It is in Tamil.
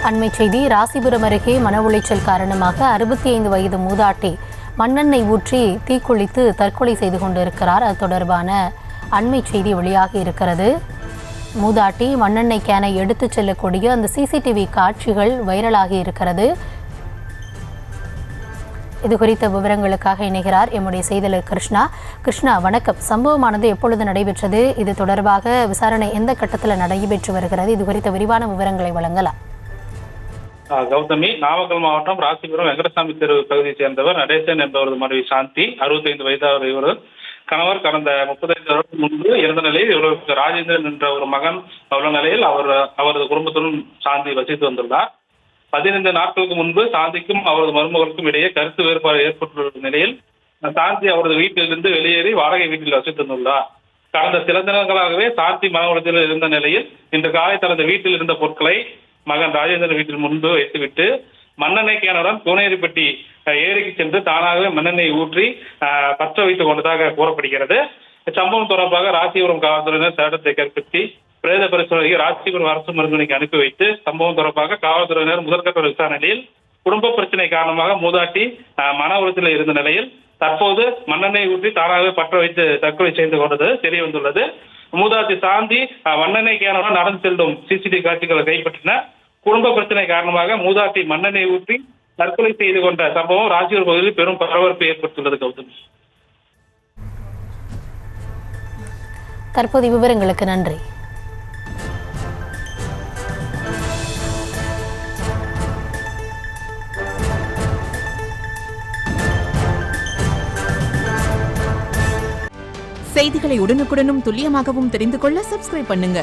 அண்மை செய்தி. ராசிபுரம் அருகே மன உளைச்சல் காரணமாக 65 வயது மூதாட்டி மண்ணெண்ணெய் ஊற்றி தீக்குளித்து தற்கொலை செய்து கொண்டிருக்கிறார். அது தொடர்பான அண்மை செய்தி வெளியாகி இருக்கிறது. மூதாட்டி மண்ணெண்ணெய் கேனை எடுத்துச் செல்லக்கூடிய அந்த சிசிடிவி காட்சிகள் வைரலாகி இருக்கிறது. இது குறித்த விவரங்களுக்காக இணைகிறார் எம்முடைய செய்தியாளர் கிருஷ்ணா. கிருஷ்ணா, வணக்கம். சம்பவமானது எப்பொழுது நடைபெற்றது? இது தொடர்பாக விசாரணை எந்த கட்டத்தில் நடைபெற்று வருகிறது? இது குறித்த விரிவான விவரங்களை வழங்கலாம். கௌதமி, நாமக்கல் மாவட்டம் ராசிபுரம் வெங்கடசாமி தெரு பகுதியை சேர்ந்தவர் நடேசன் என்பவரது மனைவி சாந்தி. 65 வயதான இவர் கணவர் கடந்த 35 வருடம் முன்பு இறந்த நிலையில் இவருக்கு ராஜேந்திரன் என்ற ஒரு மகன் உள்ள நிலையில் அவரது குடும்பத்துடன் சாந்தி வசித்து வந்துள்ளார். 15 நாட்களுக்கு முன்பு சாந்திக்கும் அவரது மருமகளுக்கும் இடையே கருத்து வேறுபாடு ஏற்பட்டுள்ள நிலையில் சாந்தி அவரது வீட்டிலிருந்து வெளியேறி வாடகை வீட்டில் வசித்து வந்துள்ளார். கடந்த சில தினங்களாகவே சாந்தி மன உளைச்சலில் இருந்த நிலையில் இன்று காலை தனது வீட்டில் இருந்த பொருட்களை மகன் ராஜேந்திரன் வீட்டில் முன்பு வைத்துவிட்டு மண்ணெண்ணெய் கேனுடன் கோனேரிப்பட்டி ஏரிக்கு சென்று தானாகவே மண்ணெண்ணெய் ஊற்றி பற்ற வைத்துக் கொண்டதாக கூறப்படுகிறது. இச்சம்பவம் தொடர்பாக ராசிபுரம் காவல்துறையினர் சேதத்தை கற்பித்து பிரேத பரிசோதனைக்கு ராசிபுரம் அரசு மருத்துவமனைக்கு அனுப்பி வைத்து சம்பவம் தொடர்பாக காவல்துறையினர் முதற்கட்ட விசாரணையில் குடும்ப பிரச்சனை காரணமாக மூதாட்டி மன உளைச்சலில் இருந்த நிலையில் தற்போது மண்ணெண்ணெய் ஊற்றி தானாகவே பற்ற வைத்து தற்கொலை செய்து கொண்டது தெரிய வந்துள்ளது. மூதாட்டி சாந்தி மண்ணெண்ணெய் கேனுடன் நடந்து செல்லும் சிசிடிவி காட்சிகளை கைப்பற்றின. குடும்ப பிரச்சனை காரணமாக மூதாட்டி மண்ணெண்ணெய் ஊற்றி தற்கொலை செய்து கொண்ட சம்பவம் ராசிபுரம் பகுதியில் பெரும் பரபரப்பை ஏற்படுத்தியுள்ளது. கௌதமி, தற்போது விவரங்களுக்கு நன்றி. செய்திகளை உடனுக்குடனும் துல்லியமாகவும் தெரிந்து கொள்ள சப்ஸ்கிரைப் பண்ணுங்க.